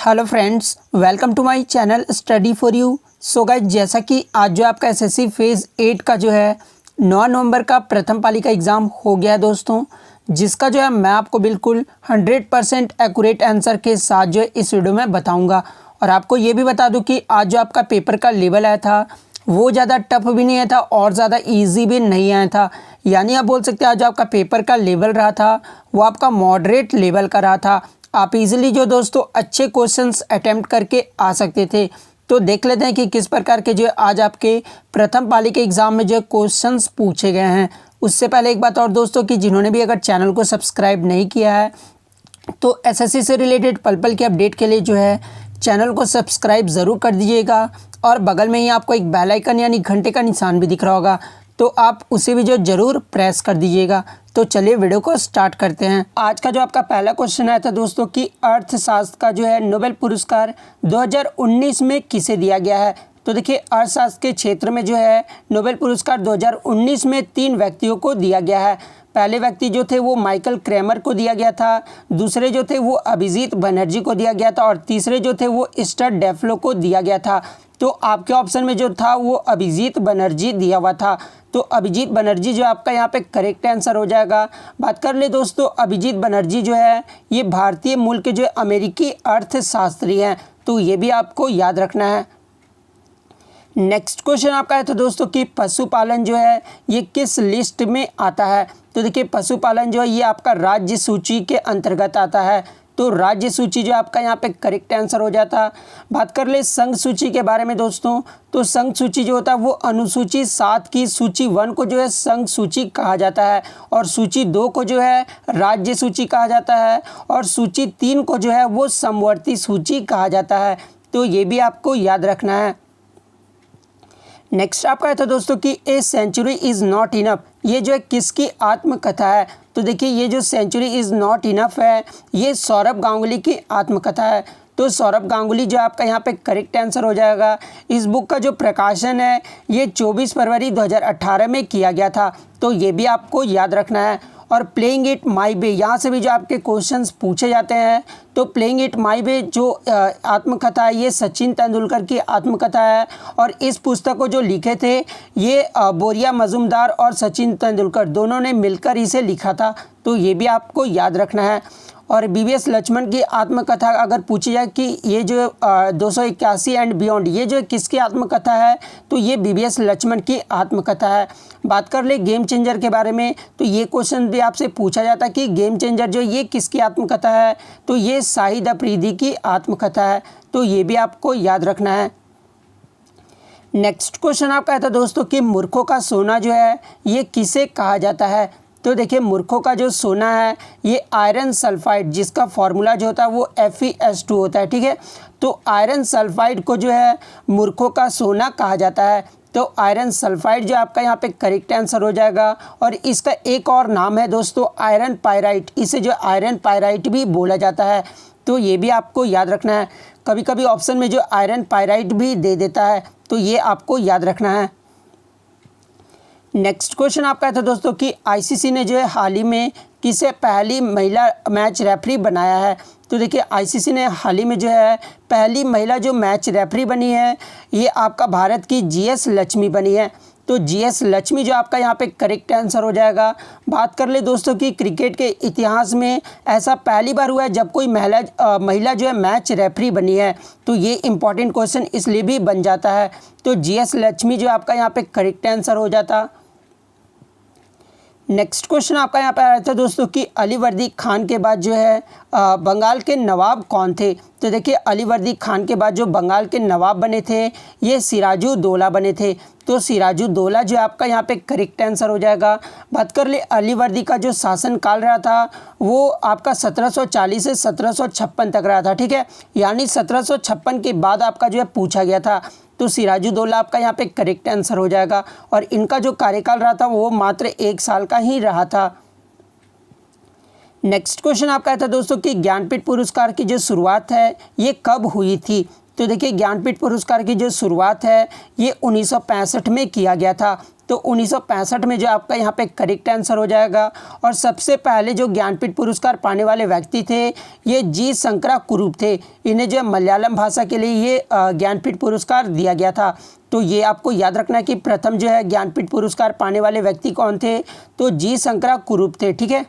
Hello friends, welcome to my channel study for you. So guys, जैसा कि आज जो आपका एसएससी फेज़ 8 का जो है 9 नवंबर का प्रथम पाली का एग्ज़ाम हो गया है दोस्तों, जिसका जो है मैं आपको बिल्कुल 100% एक्यूरेट आंसर के साथ जो है इस वीडियो में बताऊंगा। और आपको ये भी बता दूं कि आज जो आपका पेपर का लेवल आया था वो ज़्यादा टफ भी नहीं आया था और ज़्यादा ईजी भी नहीं आया था। यानी आप बोल सकते हैं आज जो आपका पेपर का लेवल रहा था वो आपका मॉडरेट लेवल का रहा था। आप इजीली जो दोस्तों अच्छे क्वेश्चंस अटेम्प्ट करके आ सकते थे। तो देख लेते हैं कि किस प्रकार के जो आज आपके प्रथम पाली के एग्ज़ाम में जो क्वेश्चंस पूछे गए हैं। उससे पहले एक बात और दोस्तों कि जिन्होंने भी अगर चैनल को सब्सक्राइब नहीं किया है तो एसएससी से रिलेटेड पल पल के अपडेट के लिए जो है चैनल को सब्सक्राइब ज़रूर कर दीजिएगा। और बगल में ही आपको एक बेल आइकन यानी घंटे का निशान भी दिख रहा होगा, तो आप उसे भी जो ज़रूर प्रेस कर दीजिएगा। तो चलिए वीडियो को स्टार्ट करते हैं। आज का जो आपका पहला क्वेश्चन आया था दोस्तों कि अर्थशास्त्र का जो है नोबेल पुरस्कार 2019 में किसे दिया गया है। तो देखिए, अर्थशास्त्र के क्षेत्र में जो है नोबेल पुरस्कार 2019 में 3 व्यक्तियों को दिया गया है। पहले व्यक्ति जो थे वो माइकल क्रेमर को दिया गया था, दूसरे जो थे वो अभिजीत बनर्जी को दिया गया था और तीसरे जो थे वो स्टड डेफ्लो को दिया गया था। तो आपके ऑप्शन में जो था वो अभिजीत बनर्जी दिया हुआ था। तो अभिजीत बनर्जी जो आपका यहाँ पे करेक्ट आंसर हो जाएगा। बात कर ले दोस्तों, अभिजीत बनर्जी जो है ये भारतीय मूल के जो अमेरिकी अर्थशास्त्री हैं, तो ये भी आपको याद रखना है। नेक्स्ट क्वेश्चन आपका है तो दोस्तों कि पशुपालन जो है ये किस लिस्ट में आता है। तो देखिए, पशुपालन जो है ये आपका राज्य सूची के अंतर्गत आता है। तो राज्य सूची जो आपका यहाँ पे करेक्ट आंसर हो जाता। बात कर ले संघ सूची के बारे में दोस्तों, तो संघ सूची जो होता है वो अनुसूची 7 की सूची 1 को जो है संघ सूची कहा जाता है और सूची 2 को जो है राज्य सूची कहा जाता है और सूची 3 को जो है वो समवर्ती सूची कहा जाता है। तो ये भी आपको याद रखना है। नेक्स्ट आपका है तो दोस्तों कि a century is not enough, ये जो है किसकी आत्मकथा है। तो देखिए, ये जो सेंचुरी इज़ नॉट इनफ है ये सौरभ गांगुली की आत्मकथा है। तो सौरभ गांगुली जो आपका यहाँ पे करेक्ट आंसर हो जाएगा। इस बुक का जो प्रकाशन है ये 24 फरवरी 2018 में किया गया था। तो ये भी आपको याद रखना है। और प्लेइंग इट माई वे, यहाँ से भी जो आपके क्वेश्चंस पूछे जाते हैं। तो प्लेइंग इट माई वे जो आत्मकथा है ये सचिन तेंदुलकर की आत्मकथा है और इस पुस्तक को जो लिखे थे ये बोरिया मजूमदार और सचिन तेंदुलकर दोनों ने मिलकर इसे लिखा था। तो ये भी आपको याद रखना है। और बीवीएस लक्ष्मण की आत्मकथा अगर पूछी जाए कि ये जो 281 एंड बियॉन्ड ये जो किसकी आत्मकथा है, तो ये बीवीएस लक्ष्मण की आत्मकथा है। बात कर ले गेम चेंजर के बारे में, तो ये क्वेश्चन भी आपसे पूछा जाता है कि गेम चेंजर जो ये किसकी आत्मकथा है, तो ये शाहिद अफरीदी की आत्मकथा है। तो ये भी आपको याद रखना है। नेक्स्ट क्वेश्चन आपका था दोस्तों कि मूर्खों का सोना जो है ये किसे कहा जाता है। तो देखिए, मूर्खों का जो सोना है ये आयरन सल्फाइड, जिसका फॉर्मूला जो होता है वो FeS2 होता है, ठीक है। तो आयरन सल्फाइड को जो है मूर्खों का सोना कहा जाता है। तो आयरन सल्फाइड जो आपका यहाँ पे करेक्ट आंसर हो जाएगा। और इसका एक और नाम है दोस्तों आयरन पायराइट, इसे जो आयरन पायराइट भी बोला जाता है। तो ये भी आपको याद रखना है। कभी कभी ऑप्शन में जो आयरन पायराइट भी दे देता है, तो ये आपको याद रखना है। नेक्स्ट क्वेश्चन आपका था दोस्तों कि आईसीसी ने जो है हाल ही में किसे पहली महिला मैच रेफरी बनाया है। तो देखिए, आईसीसी ने हाल ही में जो है पहली महिला जो मैच रेफरी बनी है ये आपका भारत की GS लक्ष्मी बनी है। तो GS लक्ष्मी जो आपका यहाँ पे करेक्ट आंसर हो जाएगा। बात कर ले दोस्तों कि क्रिकेट के इतिहास में ऐसा पहली बार हुआ है जब कोई महिला जो है मैच रेफरी बनी है। तो ये इंपॉर्टेंट क्वेश्चन इसलिए भी बन जाता है। तो GS लक्ष्मी जो आपका यहाँ पे करेक्ट आंसर हो जाता। नेक्स्ट क्वेश्चन आपका यहाँ पे आया था दोस्तों कि अलीवर्दी खान के बाद जो है बंगाल के नवाब कौन थे। तो देखिए, अलीवर्दी खान के बाद जो बंगाल के नवाब बने थे ये सिराजुद्दौला बने थे। तो सिराजुद्दौला जो आपका यहाँ पे करेक्ट आंसर हो जाएगा। बात कर ले अलीवर्दी का जो शासनकाल रहा था वो आपका 1740 से 1756 तक रहा था, ठीक है। यानी 1756 के बाद आपका जो है पूछा गया था। तो सिराजुद्दौला आपका यहाँ पे करेक्ट आंसर हो जाएगा। और इनका जो कार्यकाल रहा था वो मात्र 1 साल का ही रहा था। नेक्स्ट क्वेश्चन आपका था दोस्तों कि ज्ञानपीठ पुरस्कार की जो शुरुआत है ये कब हुई थी। तो देखिए ज्ञानपीठ पुरस्कार की जो शुरुआत है ये 1965 में किया गया था। तो 1965 में जो आपका यहाँ पे करेक्ट आंसर हो जाएगा। और सबसे पहले जो ज्ञानपीठ पुरस्कार पाने वाले व्यक्ति थे ये जी शंकरा कुरूप थे। इन्हें जो मलयालम भाषा के लिए ये ज्ञानपीठ पुरस्कार दिया गया था। तो ये आपको याद रखना है कि प्रथम जो है ज्ञानपीठ पुरस्कार पाने वाले व्यक्ति कौन थे, तो जी शंकरा कुरूप थे। ठीक है।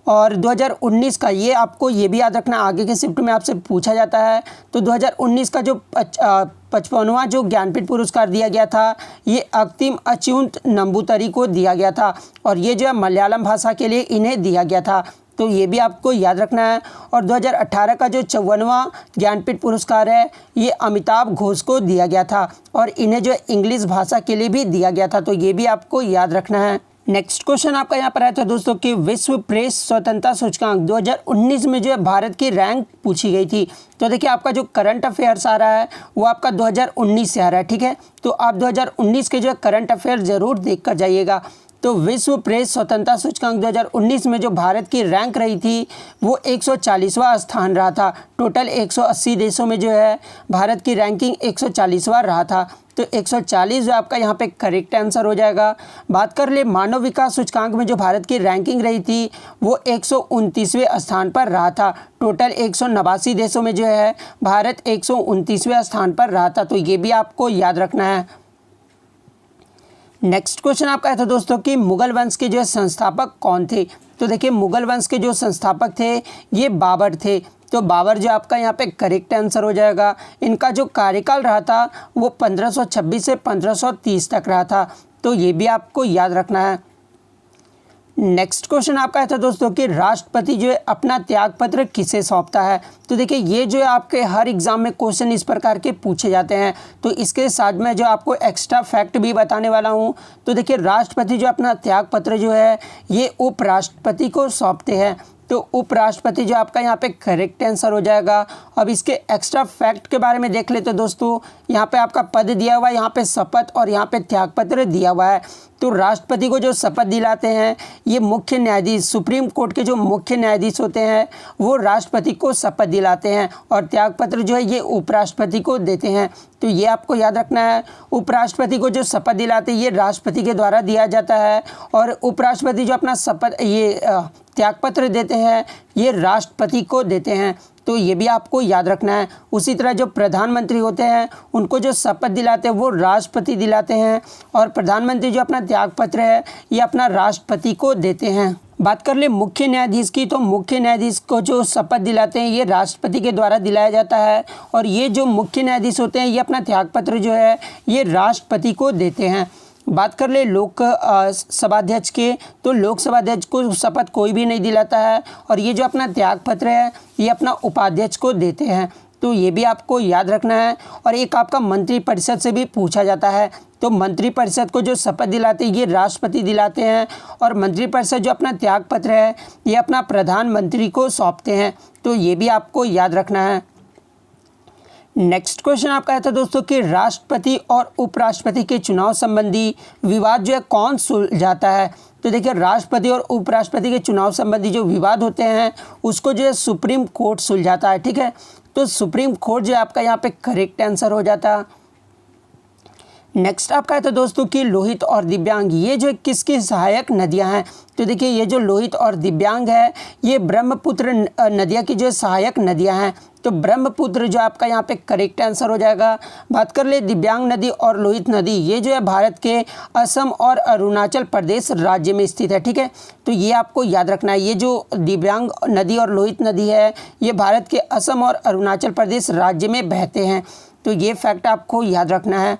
और 2019 का ये आपको ये भी याद रखना, आगे के शिफ्ट में आपसे पूछा जाता है। तो 2019 का जो 55वां जो ज्ञानपीठ पुरस्कार दिया गया था ये अक्तिम अच्युत नंबूतरी को दिया गया था। और ये जो है मलयालम भाषा के लिए इन्हें दिया गया था। तो ये भी आपको याद रखना है। और 2018 का जो 54वां ज्ञानपीठ पुरस्कार है ये अमिताभ घोष को दिया गया था और इन्हें जो इंग्लिश भाषा के लिए भी दिया गया था। तो ये भी आपको याद रखना है। नेक्स्ट क्वेश्चन आपका यहाँ पर आया था दोस्तों कि विश्व प्रेस स्वतंत्रता सूचकांक 2019 में जो है भारत की रैंक पूछी गई थी। तो देखिए आपका जो करंट अफेयर्स आ रहा है वो आपका 2019 से आ रहा है। ठीक है। तो आप 2019 के जो है करंट अफेयर ज़रूर देख कर जाइएगा। तो विश्व प्रेस स्वतंत्रता सूचकांक 2019 में जो भारत की रैंक रही थी वो 140वां स्थान रहा था। टोटल 180 देशों में जो है भारत की रैंकिंग 140वां रहा था। तो 140 जो आपका यहाँ पे करेक्ट आंसर हो जाएगा। बात कर ले मानव विकास सूचकांक में जो भारत की रैंकिंग रही थी वो 129वें स्थान पर रहा था। टोटल 189 देशों में जो है भारत 129वें स्थान पर रहा था। तो ये भी आपको याद रखना है। नेक्स्ट क्वेश्चन आपका था दोस्तों कि मुगल वंश के जो संस्थापक कौन थे। तो देखिए मुगल वंश के जो संस्थापक थे ये बाबर थे। तो बाबर जो आपका यहाँ पे करेक्ट आंसर हो जाएगा। इनका जो कार्यकाल रहा था वो 1526 से 1530 तक रहा था। तो ये भी आपको याद रखना है। नेक्स्ट क्वेश्चन आपका था दोस्तों कि राष्ट्रपति जो है अपना त्यागपत्र किसे सौंपता है। तो देखिए ये जो है आपके हर एग्जाम में क्वेश्चन इस प्रकार के पूछे जाते हैं। तो इसके साथ में जो आपको एक्स्ट्रा फैक्ट भी बताने वाला हूँ। तो देखिए राष्ट्रपति जो अपना त्यागपत्र जो है ये उपराष्ट्रपति को सौंपते हैं। तो उपराष्ट्रपति जो आपका यहाँ पे करेक्ट आंसर हो जाएगा। अब इसके एक्स्ट्रा फैक्ट के बारे में देख लेते दोस्तों। यहाँ पे आपका पद दिया हुआ है, यहाँ पे शपथ और यहाँ पे त्यागपत्र दिया हुआ है। तो राष्ट्रपति को जो शपथ दिलाते हैं ये मुख्य न्यायाधीश, सुप्रीम कोर्ट के जो मुख्य न्यायाधीश होते हैं वो राष्ट्रपति को शपथ दिलाते हैं और त्यागपत्र जो है ये उपराष्ट्रपति को देते हैं। तो ये आपको याद रखना है। उपराष्ट्रपति को जो शपथ दिलाते हैं ये राष्ट्रपति के द्वारा दिया जाता है और उपराष्ट्रपति जो अपना शपथ ये त्यागपत्र देते हैं ये राष्ट्रपति को देते हैं। तो ये भी आपको याद रखना है। उसी तरह जो प्रधानमंत्री होते हैं उनको जो शपथ दिलाते हैं वो राष्ट्रपति दिलाते हैं और प्रधानमंत्री जो अपना त्यागपत्र है ये अपना राष्ट्रपति को देते हैं। बात कर ले मुख्य न्यायाधीश की, तो मुख्य न्यायाधीश को जो शपथ दिलाते हैं ये राष्ट्रपति के द्वारा दिलाया जाता है और ये जो मुख्य न्यायाधीश होते हैं ये अपना त्यागपत्र जो है ये राष्ट्रपति को देते हैं। बात कर ले लोक सभाध्यक्ष के, तो लोकसभा अध्यक्ष को शपथ कोई भी नहीं दिलाता है और ये जो अपना त्यागपत्र है ये अपना उपाध्यक्ष को देते हैं। तो ये भी आपको याद रखना है। और एक आपका मंत्रिपरिषद से भी पूछा जाता है। तो मंत्रिपरिषद को जो शपथ दिलाते हैं ये राष्ट्रपति दिलाते हैं और मंत्रिपरिषद जो अपना त्यागपत्र है ये अपना प्रधानमंत्री को सौंपते हैं। तो ये भी आपको याद रखना है। नेक्स्ट क्वेश्चन आपका है था दोस्तों कि राष्ट्रपति और उपराष्ट्रपति के चुनाव संबंधी विवाद जो है कौन सुलझाता है। तो देखिए राष्ट्रपति और उपराष्ट्रपति के चुनाव संबंधी जो विवाद होते हैं उसको जो है सुप्रीम कोर्ट सुलझाता है। ठीक है। तो सुप्रीम कोर्ट जो है आपका यहाँ पे करेक्ट आंसर हो जाता है। नेक्स्ट आपका है तो दोस्तों कि लोहित और दिव्यांग ये जो किसकी सहायक नदियां हैं। तो देखिए ये जो लोहित और दिव्यांग है ये ब्रह्मपुत्र नदियां की जो सहायक नदियां हैं। तो ब्रह्मपुत्र जो आपका यहाँ पे करेक्ट आंसर हो जाएगा। बात कर ले दिव्यांग नदी और लोहित नदी ये जो है भारत के असम और अरुणाचल प्रदेश राज्य में स्थित है। ठीक है। तो ये आपको याद रखना है। ये जो दिव्यांग नदी और लोहित नदी है ये भारत के असम और अरुणाचल प्रदेश राज्य में बहते हैं। तो ये फैक्ट आपको याद रखना है।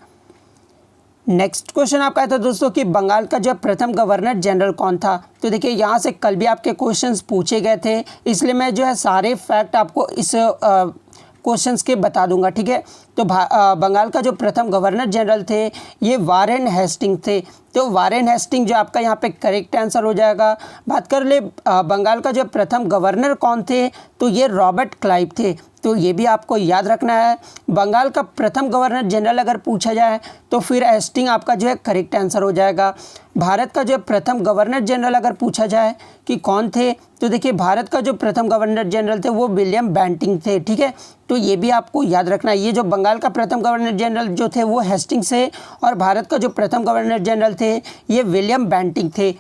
नेक्स्ट क्वेश्चन आपका था दोस्तों कि बंगाल का जो प्रथम गवर्नर जनरल कौन था। तो देखिए यहाँ से कल भी आपके क्वेश्चंस पूछे गए थे इसलिए मैं जो है सारे फैक्ट आपको इस क्वेश्चंस के बता दूंगा। ठीक है। तो बंगाल का जो प्रथम गवर्नर जनरल थे ये वारेन हेस्टिंग्स थे। तो वारेन हेस्टिंग जो आपका यहाँ पे करेक्ट आंसर हो जाएगा। बात कर ले बंगाल का जो प्रथम गवर्नर कौन थे, तो ये रॉबर्ट क्लाइव थे, तो ये भी आपको याद रखना है। बंगाल का प्रथम गवर्नर जनरल अगर पूछा जाए तो फिर हेस्टिंग आपका जो है करेक्ट आंसर हो जाएगा। भारत का जो प्रथम गवर्नर जनरल अगर पूछा जाए कि कौन थे, तो देखिए भारत का जो प्रथम गवर्नर जनरल थे वो विलियम बेंटिंक थे, ठीक है, तो ये भी आपको याद रखना है। ये जो बंगाल का प्रथम गवर्नर जनरल जो थे वो हेस्टिंग्स थे और भारत का जो प्रथम गवर्नर जनरल थे ये विलियम बेंटिंक थे।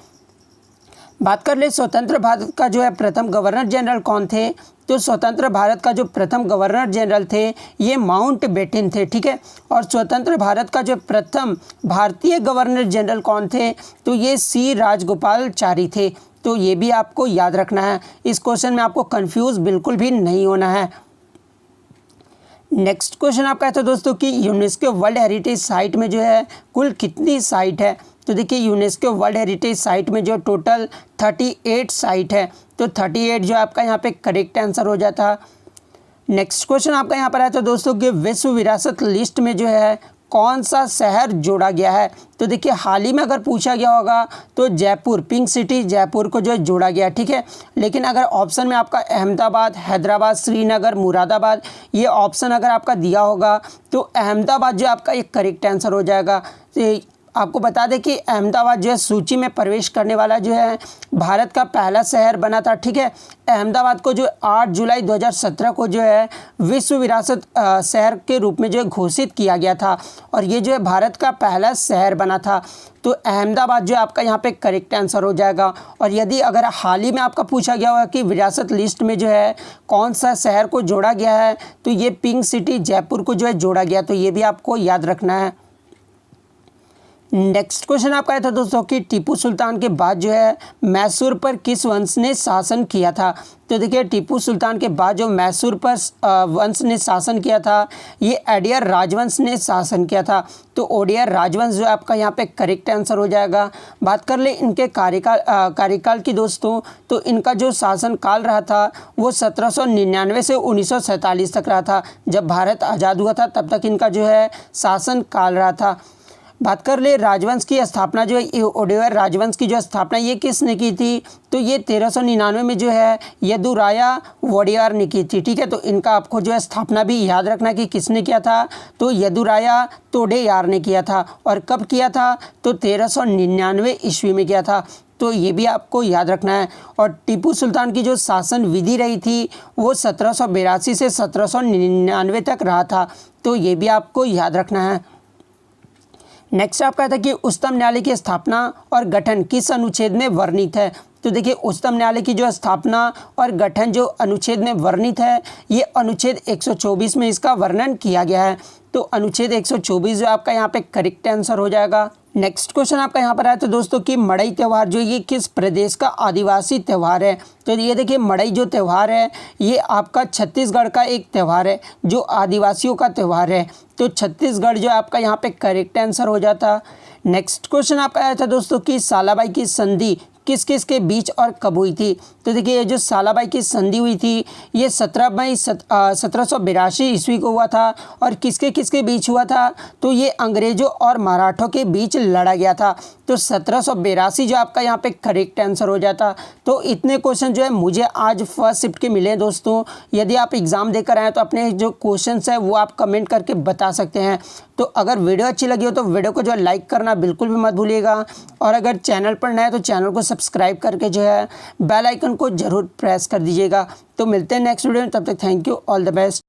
बात कर ले स्वतंत्र भारत का जो है प्रथम गवर्नर जनरल कौन थे, तो स्वतंत्र भारत का जो प्रथम गवर्नर जनरल थे ये माउंट बेटन थे, ठीक है। और स्वतंत्र भारत का जो प्रथम भारतीय गवर्नर जनरल कौन थे, तो ये सी राजगोपालाचारी थे, तो ये भी आपको याद रखना है। इस क्वेश्चन में आपको कंफ्यूज बिल्कुल भी नहीं होना है। नेक्स्ट क्वेश्चन आपका है तो दोस्तों कि यूनेस्को वर्ल्ड हेरिटेज साइट में जो है कुल कितनी साइट है, तो देखिए यूनेस्को वर्ल्ड हेरिटेज साइट में जो टोटल 38 साइट है, तो 38 जो आपका यहाँ पे करेक्ट आंसर हो जाता। नेक्स्ट क्वेश्चन आपका यहाँ पर है तो दोस्तों कि विश्व विरासत लिस्ट में जो है कौन सा शहर जोड़ा गया है, तो देखिए हाल ही में अगर पूछा गया होगा तो जयपुर, पिंक सिटी जयपुर को जो है जोड़ा गया, ठीक है। लेकिन अगर ऑप्शन में आपका अहमदाबाद, हैदराबाद, श्रीनगर, मुरादाबाद ये ऑप्शन अगर आपका दिया होगा तो अहमदाबाद जो आपका एक करेक्ट आंसर हो जाएगा। आपको बता दें कि अहमदाबाद जो है सूची में प्रवेश करने वाला जो है भारत का पहला शहर बना था, ठीक है। अहमदाबाद को जो 8 जुलाई 2017 को जो है विश्व विरासत शहर के रूप में जो है घोषित किया गया था और ये जो है भारत का पहला शहर बना था, तो अहमदाबाद जो आपका यहाँ पे करेक्ट आंसर हो जाएगा। और यदि अगर हाल ही में आपका पूछा गया होगा कि विरासत लिस्ट में जो है कौन सा शहर को जोड़ा गया है, तो ये पिंक सिटी जयपुर को जो है जोड़ा गया, तो ये भी आपको याद रखना है। नेक्स्ट क्वेश्चन आपका है था दोस्तों कि टीपू सुल्तान के बाद जो है मैसूर पर किस वंश ने शासन किया था, तो देखिए टीपू सुल्तान के बाद जो मैसूर पर वंश ने शासन किया था ये अडेयर राजवंश ने शासन किया था, तो ओडेयर राजवंश जो आपका यहाँ पे करेक्ट आंसर हो जाएगा। बात कर ले इनके कार्यकाल की दोस्तों, तो इनका जो शासन काल रहा था वो 1799 से 1947 तक रहा था। जब भारत आज़ाद हुआ था तब तक इनका जो है शासन काल रहा था। बात कर ले राजवंश की स्थापना जो है ओडेयर राजवंश की जो स्थापना ये किसने की थी, तो ये 1399 में जो है यदुराया वोडेयर ने की थी, ठीक है। तो इनका आपको जो है स्थापना भी याद रखना कि किसने किया था, तो यदुराया तोडेयार ने किया था। और कब किया था, तो 1399 ईस्वी में किया था, तो ये भी आपको याद रखना है। और टीपू सुल्तान की जो शासन विधि रही थी वो 1782 से 1799 तक रहा था, तो ये भी आपको याद रखना है। नेक्स्ट आपका था कि उच्चतम न्यायालय की स्थापना और गठन किस अनुच्छेद में वर्णित है, तो देखिए उच्चतम न्यायालय की जो स्थापना और गठन जो अनुच्छेद में वर्णित है ये अनुच्छेद 124 में इसका वर्णन किया गया है, तो अनुच्छेद 124 जो आपका यहाँ पे करेक्ट आंसर हो जाएगा। नेक्स्ट क्वेश्चन आपका यहाँ पर आया तो दोस्तों कि मड़ई त्यौहार जो ये किस प्रदेश का आदिवासी त्यौहार है, तो ये देखिए मड़ई जो त्यौहार है ये आपका छत्तीसगढ़ का एक त्यौहार है जो आदिवासियों का त्यौहार है, तो छत्तीसगढ़ जो आपका यहाँ पे करेक्ट आंसर हो जाता। नेक्स्ट क्वेश्चन आपका आया था दोस्तों कि सालाबाई की संधि किस किस के बीच और कब हुई थी, तो देखिए ये जो सालाबाई की संधि हुई थी ये 17 मई 1782 ईस्वी को हुआ था और किसके किसके बीच हुआ था, तो ये अंग्रेजों और मराठों के बीच लड़ा गया था, तो 1782 जो आपका यहाँ पे करेक्ट आंसर हो जाता। तो इतने क्वेश्चन जो है मुझे आज फर्स्ट शिफ्ट के मिले दोस्तों। यदि आप एग्ज़ाम देकर आए तो अपने जो क्वेश्चंस है वो आप कमेंट करके बता सकते हैं। तो अगर वीडियो अच्छी लगी हो तो वीडियो को जो है लाइक करना बिल्कुल भी मत भूलिएगा और अगर चैनल पर नए हैं तो चैनल को सब्सक्राइब करके जो है बेल आइकन को ज़रूर प्रेस कर दीजिएगा। तो मिलते हैं नेक्स्ट वीडियो में, तब तक thank you, all the best.